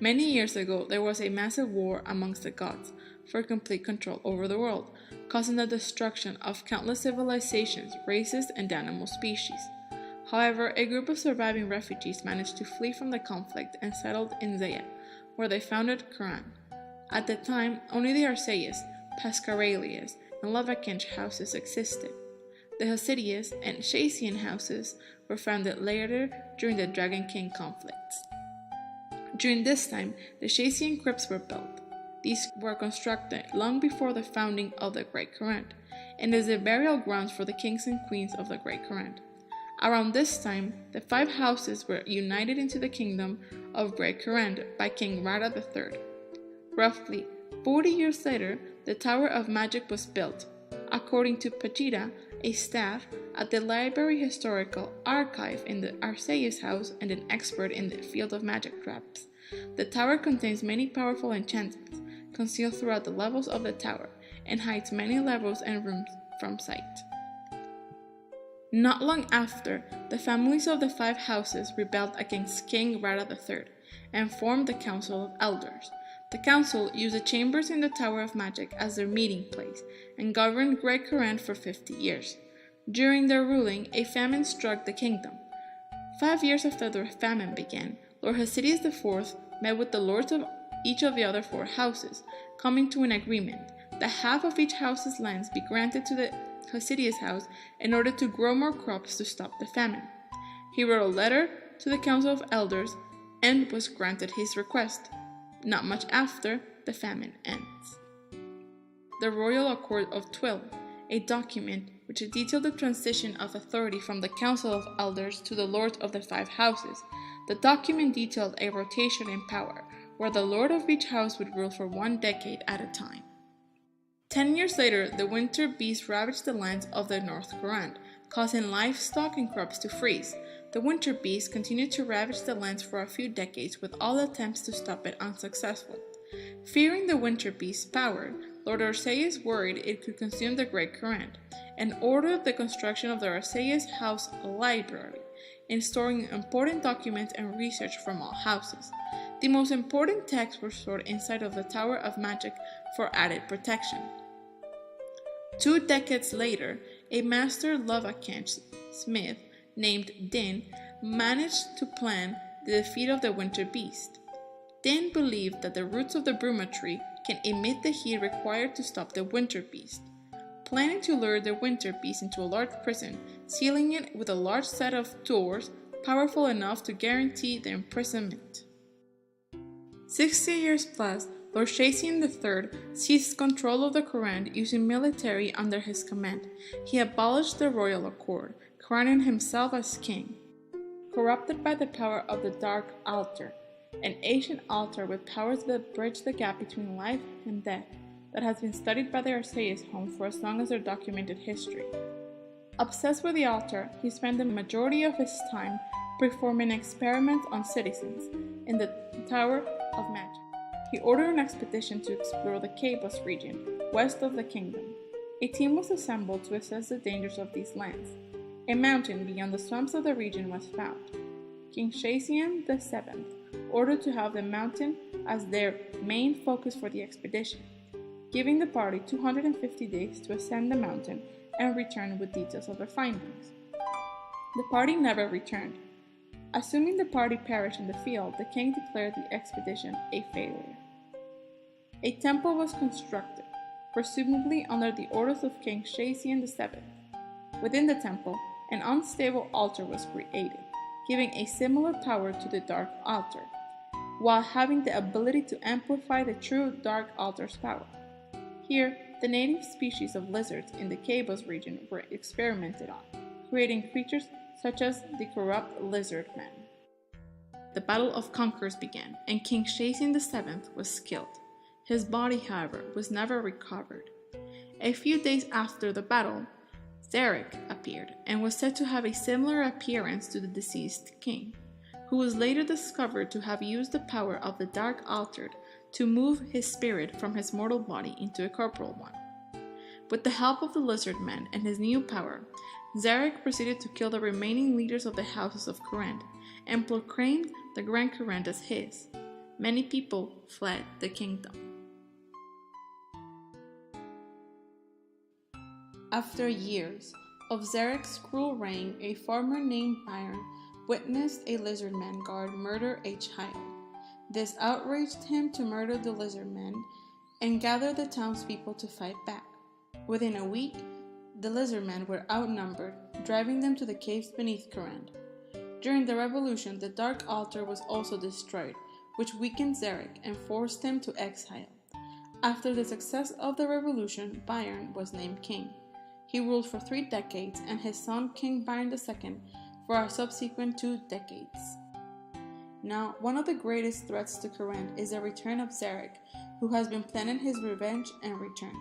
Many years ago, there was a massive war amongst the gods for complete control over the world, causing the destruction of countless civilizations, races, and animal species. However, a group of surviving refugees managed to flee from the conflict and settled in Zeya, where they founded Kourend. At the time, only the Arceuses, Pascarelius, and Levakinch houses existed. The Hasidius and Shaisian houses were founded later during the Dragon King conflicts. During this time, the Shaisian crypts were built. These were constructed long before the founding of the Great Kourend, and is the burial grounds for the kings and queens of the Great Kourend. Around this time, the 5 houses were united into the kingdom of Great Kourend by King Rada III. Roughly 40 years later, the Tower of Magic was built. According to Pachida, a staff at the Library Historical Archive in the Arceuses house and an expert in the field of magic traps. The tower contains many powerful enchantments concealed throughout the levels of the tower and hides many levels and rooms from sight. Not long after, the families of the 5 houses rebelled against King Rada III and formed the Council of Elders. The council used the chambers in the Tower of Magic as their meeting place and governed Great Kourend for 50 years. During their ruling, a famine struck the kingdom. 5 years after the famine began, Lord Hasidius IV met with the lords of each of the other 4 houses, coming to an agreement that half of each house's lands be granted to the Hasidius house in order to grow more crops to stop the famine. He wrote a letter to the Council of Elders and was granted his request. Not much after, the famine ends. The Royal Accord of Twill, a document which detailed the transition of authority from the Council of Elders to the Lords of the 5 houses. The document detailed a rotation in power, where the Lord of each house would rule for 1 decade at a time. 10 years later, the winter beast ravaged the lands of the North Kourend, causing livestock and crops to freeze. The winter beast continued to ravage the lands for a few decades, with all attempts to stop it unsuccessful. Fearing the winter beast's power, Lord Arceuses worried it could consume the Great Kourend, and ordered the construction of the Arceuses House Library, in storing important documents and research from all houses. The most important texts were stored inside of the Tower of Magic for added protection. 2 decades later, a master Levakinch smith named Din managed to plan the defeat of the winter beast. Din believed that the roots of the bruma tree can emit the heat required to stop the winter beast. Planning to lure the winter beast into a large prison, sealing it with a large set of doors powerful enough to guarantee the imprisonment. 60 years plus, Lord Shaisian III seized control of the Kourend using military under his command. He abolished the royal accord, crowning himself as king. Corrupted by the power of the Dark Altar, an ancient altar with powers that bridge the gap between life and death that has been studied by the Arceuses home for as long as their documented history. Obsessed with the altar, he spent the majority of his time performing experiments on citizens in the Tower of Magic. He ordered an expedition to explore the Kabos region, west of the kingdom. A team was assembled to assess the dangers of these lands. A mountain beyond the swamps of the region was found. King Shaisian VII ordered to have the mountain as their main focus for the expedition, giving the party 250 days to ascend the mountain and return with details of their findings. The party never returned. Assuming the party perished in the field, the king declared the expedition a failure. A temple was constructed, presumably under the orders of King Shaisian VII. Within the temple, an unstable altar was created, giving a similar power to the Dark Altar, while having the ability to amplify the true Dark Altar's power. Here, the native species of lizards in the Kabos region were experimented on, creating creatures such as the corrupt lizard man. The Battle of Conquerors began, and King Shaisian VII was killed. His body, however, was never recovered. A few days after the battle, Zarek appeared and was said to have a similar appearance to the deceased king, who was later discovered to have used the power of the Dark Altar to move his spirit from his mortal body into a corporal one. With the help of the lizard man and his new power, Zarek proceeded to kill the remaining leaders of the houses of Kourend and proclaimed the Grand Kourend as his. many people fled the kingdom. After years of Zarek's cruel reign, a farmer named Byron witnessed a lizardman guard murder a child. This outraged him to murder the lizardmen and gather the townspeople to fight back. Within a week, the lizardmen were outnumbered, driving them to the caves beneath Kourend. During the revolution, the Dark Altar was also destroyed, which weakened Zarek and forced him to exile. After the success of the revolution, Byron was named king. He ruled for 3 decades, and his son King Byron II for our subsequent 2 decades. Now, one of the greatest threats to Kourend is the return of Zarek, who has been planning his revenge and return.